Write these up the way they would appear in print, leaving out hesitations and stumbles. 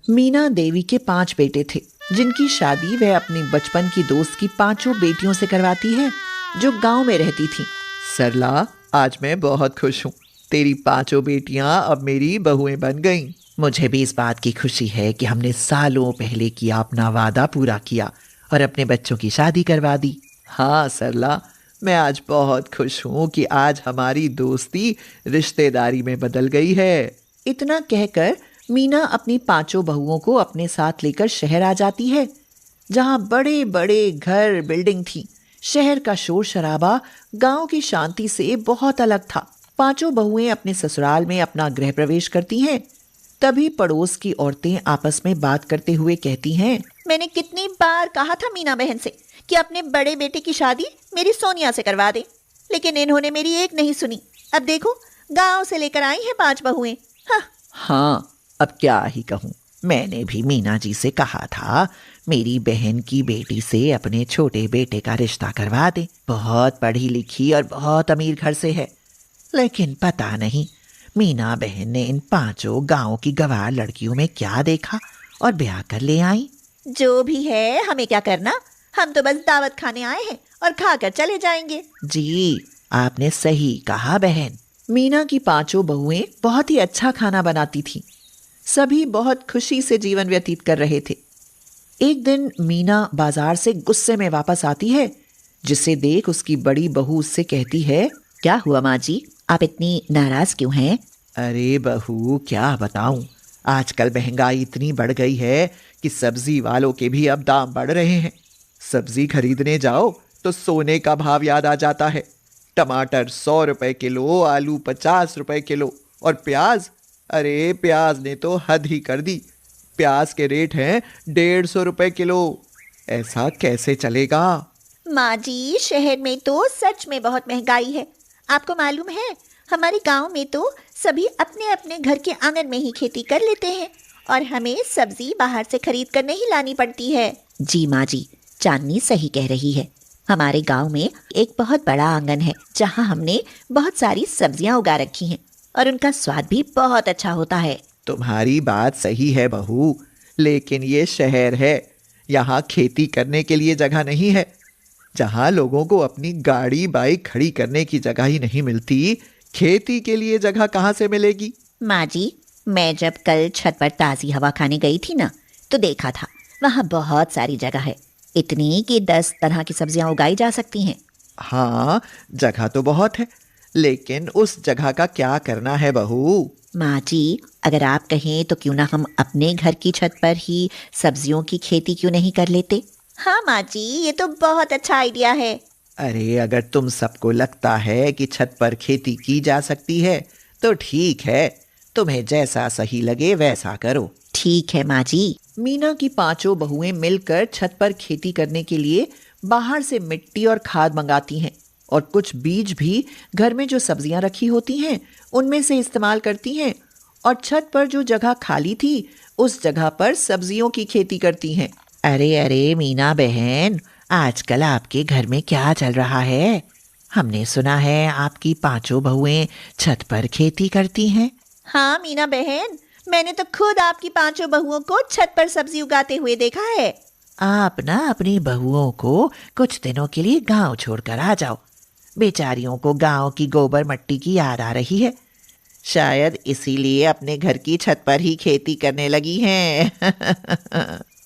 मीना देवी के 5 बेटे थे, जिनकी शादी वह अपनी बचपन की दोस्त की 5 बेटियों से करवाती है, जो गांव में रहती थी। सरला, आज मैं बहुत खुश हूँ। तेरी 5 बेटियां अब मेरी बहुएं बन गईं। मुझे भी इस बात की खुशी है कि हमने सालों पहले किया अपना वादा पूरा किया और अपने बच्चों की शादी करवा दी। हाँ सरला, मैं आज बहुत खुश हूँ कि आज हमारी दोस्ती रिश्तेदारी में बदल गई है। इतना कहकर मीना अपनी 5 बहुओं को अपने साथ लेकर शहर आ जाती है, जहाँ बड़े बड़े घर बिल्डिंग थी। शहर का शोर शराबा गांव की शांति से बहुत अलग था। 5 बहुएं अपने ससुराल में अपना गृह प्रवेश करती हैं। तभी पड़ोस की औरतें आपस में बात करते हुए कहती हैं, मैंने कितनी बार कहा था मीना बहन से कि अपने बड़े बेटे की शादी मेरी सोनिया से करवा दे, लेकिन इन्होंने मेरी एक नहीं सुनी। अब देखो, गांव से लेकर आई हैं 5 बहुएं। हाँ, अब क्या ही कहूँ। मैंने भी मीना जी से कहा था मेरी बहन की बेटी से अपने छोटे बेटे का रिश्ता करवा दे। बहुत पढ़ी लिखी और बहुत अमीर घर से है, लेकिन पता नहीं मीना बहन ने इन 5 गांव की गवार लड़कियों में क्या देखा और ब्याह कर ले आई। जो भी है, हमें क्या करना, हम तो बस दावत खाने आए हैं और खाकर चले जाएंगे। जी, आपने सही कहा बहन। मीना की 5 बहुएं बहुत ही अच्छा खाना बनाती थीं। सभी बहुत खुशी से जीवन व्यतीत कर रहे थे। एक दिन मीना बाजार से गुस्से में वापस आती है, जिसे देख उसकी बड़ी बहू उससे कहती है, क्या हुआ माँ जी, आप इतनी नाराज क्यों हैं? अरे बहू, क्या बताऊं, आजकल महंगाई इतनी बढ़ गई है कि सब्जी वालों के भी अब दाम बढ़ रहे हैं। सब्जी खरीदने जाओ तो सोने का भाव याद आ जाता है। टमाटर 100 रुपए किलो, आलू 50 रुपए किलो और प्याज, अरे प्याज ने तो हद ही कर दी। प्याज के रेट हैं 150 रुपए किलो। ऐसा कैसे चलेगा? माँ जी, शहर में तो सच में बहुत महंगाई है। आपको मालूम है, हमारे गांव में तो सभी अपने अपने घर के आंगन में ही खेती कर लेते हैं और हमें सब्जी बाहर से खरीद कर नहीं लानी पड़ती है। जी माँ जी, चांदनी सही कह रही है। हमारे गांव में एक बहुत बड़ा आंगन है, जहाँ हमने बहुत सारी सब्जियां उगा रखी हैं और उनका स्वाद भी बहुत अच्छा होता है। तुम्हारी बात सही है बहू, लेकिन ये शहर है, यहाँ खेती करने के लिए जगह नहीं है। जहाँ लोगों को अपनी गाड़ी बाइक खड़ी करने की जगह ही नहीं मिलती, खेती के लिए जगह कहाँ से मिलेगी? माँ जी, मैं जब कल छत पर ताज़ी हवा खाने गई थी ना, तो देखा था वहाँ बहुत सारी जगह है, इतनी कि 10 तरह की सब्जियां उगाई जा सकती हैं। हाँ, जगह तो बहुत है, लेकिन उस जगह का क्या करना है बहू? माँ जी, अगर आप कहें तो क्यों ना हम अपने घर की छत पर ही सब्जियों की खेती क्यों नहीं कर लेते? हाँ माँ जी, ये तो बहुत अच्छा आइडिया है। अरे अगर तुम सबको लगता है कि छत पर खेती की जा सकती है तो ठीक है, तुम्हें जैसा सही लगे वैसा करो। ठीक है माँ जी। मीना की 5 बहुएं मिलकर छत पर खेती करने के लिए बाहर से मिट्टी और खाद मंगाती हैं और कुछ बीज भी घर में जो सब्जियां रखी होती हैं उनमें से इस्तेमाल करती हैं और छत पर जो जगह खाली थी उस जगह पर सब्जियों की खेती करती हैं। अरे अरे मीना बहन, आजकल आपके घर में क्या चल रहा है? हमने सुना है आपकी 5 बहुएं छत पर खेती करती हैं। हाँ मीना बहन, मैंने तो खुद आपकी 5 बहुओं को छत पर सब्जी उगाते हुए देखा है। आप ना अपनी बहुओं को कुछ दिनों के लिए गांव छोड़कर आ जाओ। बेचारियों को गांव की गोबर मट्टी की याद आ रही है, शायद इसीलिए अपने घर की छत पर ही खेती करने लगी हैं।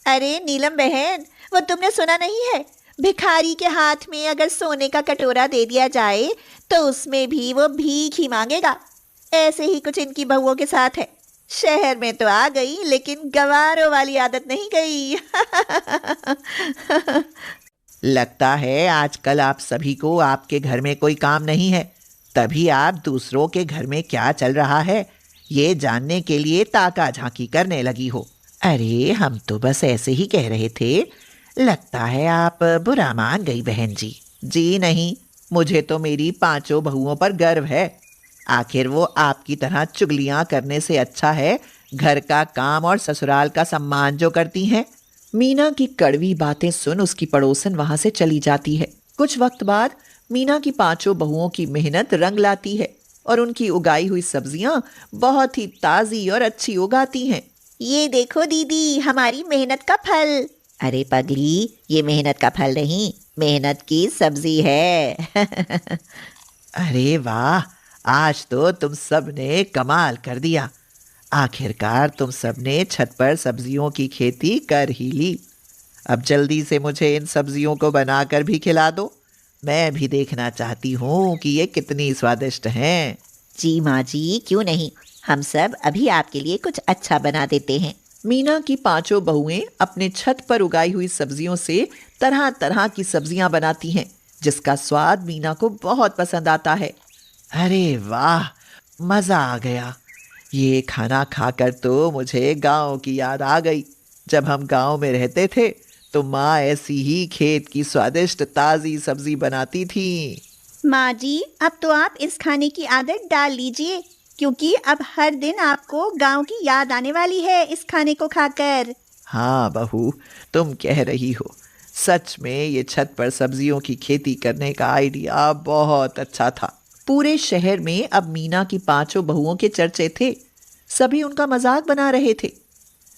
अरे नीलम बहन, वो तुमने सुना नहीं है, भिखारी के हाथ में अगर सोने का कटोरा दे दिया जाए तो उसमें भी वो भीख ही मांगेगा। ऐसे ही कुछ इनकी बहुओं के साथ है। शहर में तो आ गई, लेकिन गवारों वाली आदत नहीं गई। लगता है आजकल आप सभी को आपके घर में कोई काम नहीं है, तभी आप दूसरों के घर में क्या चल रहा है ये जानने के लिए ताका झांकी करने लगी हो। अरे हम तो बस ऐसे ही कह रहे थे। लगता है आप बुरा मान गई बहन जी। जी नहीं, मुझे तो मेरी 5 बहुओं पर गर्व है। आखिर वो आपकी तरह चुगलियां करने से अच्छा है घर का काम और ससुराल का सम्मान जो करती हैं। मीना की कड़वी बातें सुन उसकी पड़ोसन वहां से चली जाती है। कुछ वक्त बाद मीना की 5 बहुओं की मेहनत रंग लाती है और उनकी उगाई हुई सब्जियां बहुत ही ताज़ी और अच्छी उगाती हैं। ये देखो दीदी, हमारी मेहनत का फल। अरे पगली, ये मेहनत का फल नहीं, मेहनत की सब्जी है। अरे वाह, आज तो तुम सब ने कमाल कर दिया। आखिरकार तुम सब ने छत पर सब्जियों की खेती कर ही ली। अब जल्दी से मुझे इन सब्जियों को बनाकर भी खिला दो। मैं भी देखना चाहती हूँ कि ये कितनी स्वादिष्ट हैं। जी माँ जी, क्यों नहीं, हम सब अभी आपके लिए कुछ अच्छा बना देते हैं। मीना की पांचों बहुएं अपने छत पर उगाई हुई सब्जियों से तरह तरह की सब्जियां बनाती हैं, जिसका स्वाद मीना को बहुत पसंद आता है। अरे वाह, मज़ा आ गया। ये खाना खाकर तो मुझे गांव की याद आ गई। जब हम गांव में रहते थे तो माँ ऐसी ही खेत की स्वादिष्ट ताज़ी सब्जी बनाती थी। माँ जी, अब तो आप इस खाने की आदत डाल लीजिए, क्योंकि अब हर दिन आपको गांव की याद आने वाली है इस खाने को खाकर। हाँ बहू, तुम कह रही हो। सच में ये छत पर सब्जियों की खेती करने का आइडिया बहुत अच्छा था। पूरे शहर में अब मीना की पांचों बहुओं के चर्चे थे। सभी उनका मजाक बना रहे थे।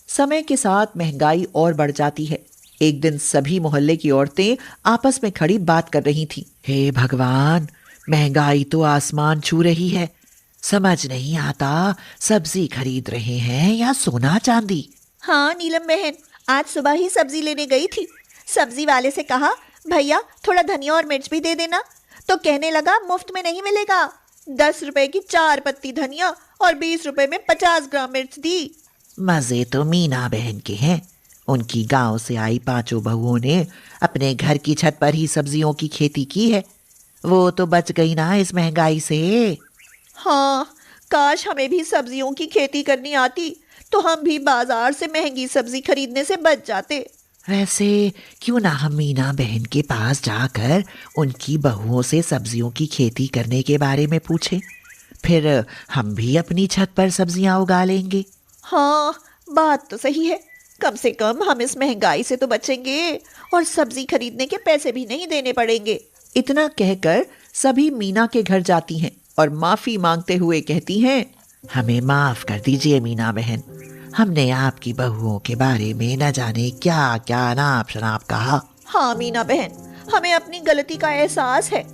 समय के साथ महंगाई और बढ़ जाती है। एक दिन सभी मोहल्ले की औरतें आपस में खड़ी बात कर रही थीं। हे भगवान, महंगाई तो आसमान छू रही है। समझ नहीं आता, सब्जी खरीद रहे हैं या सोना चांदी। हाँ नीलम बहन, आज सुबह ही सब्जी लेने गई थी। सब्जी वाले से कहा, भैया थोड़ा धनिया और मिर्च भी दे देना। तो कहने लगा, मुफ्त में नहीं मिलेगा। 10 रुपए की 4 पत्ती धनिया और 20 रुपए में 50 ग्राम मिर्च दी। मजे तो मीना बहन के हैं। उनकी गांव से आई पांचों बहुओं ने अपने घर की छत पर ही सब्जियों की खेती की है। वो तो बच गई ना इस महंगाई से। हाँ, काश हमें भी सब्जियों की खेती करनी आती, तो हम भी बाजार से महंगी सब्जी खरीदने से बच जाते। वैसे क्यों ना हम मीना बहन के पास जाकर उनकी बहुओं से सब्जियों की खेती करने के बारे में पूछें। फिर हम भी अपनी छत पर सब्जियां उगा लेंगे। हाँ, बात तो सही है। कम से कम हम इस महंगाई से तो बचेंगे और सब्जी खरीदने के पैसे भी नहीं देने पड़ेंगे। इतना कहकर सभी मीना के घर जाती हैं और माफी मांगते हुए कहती हैं, हमें माफ कर दीजिए मीना बहन। हमने आपकी बहुओं के बारे में न जाने क्या क्या नाप शनाप कहा। हाँ मीना बहन, हमें अपनी गलती का एहसास है।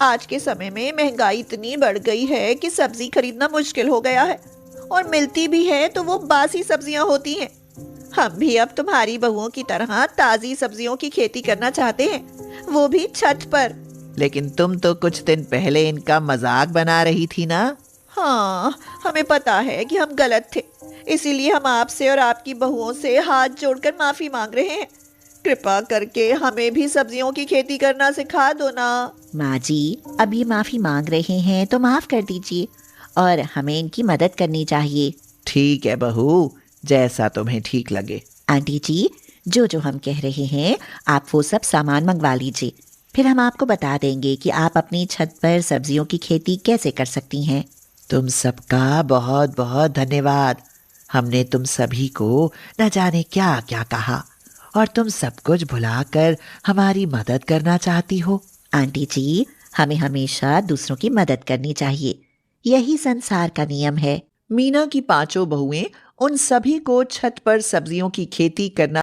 आज के समय में महंगाई इतनी बढ़ गई है कि सब्जी खरीदना मुश्किल हो गया है, और मिलती भी है तो वो बासी सब्जियां होती हैं। हम भी अब तुम्हारी बहुओं की तरह ताजी सब्जियों की खेती करना चाहते हैं, वो भी छत पर। लेकिन तुम तो कुछ दिन पहले इनका मजाक बना रही थी ना। हाँ, हमें पता है कि हम गलत थे, इसीलिए हम आपसे और आपकी बहुओं से हाथ जोड़कर माफी मांग रहे हैं। कृपा करके हमें भी सब्जियों की खेती करना सिखा दो ना। माँ जी, अब ये माफी मांग रहे हैं तो माफ कर दीजिए, और हमें इनकी मदद करनी चाहिए। ठीक है बहू, जैसा तुम्हें ठीक लगे। आंटी जी, जो जो हम कह रहे हैं आप वो सब सामान मंगवा लीजिए, फिर हम आपको बता देंगे कि आप अपनी छत पर सब्जियों की खेती कैसे कर सकती हैं। तुम सबका बहुत बहुत धन्यवाद। हमने तुम सभी को न जाने क्या क्या कहा, और तुम सब कुछ भुलाकर हमारी मदद करना चाहती हो। आंटी जी, हमें हमेशा दूसरों की मदद करनी चाहिए, यही संसार का नियम है। मीना की पांचों बहुएं उन सभी को छत पर सब्जियों की खेती करना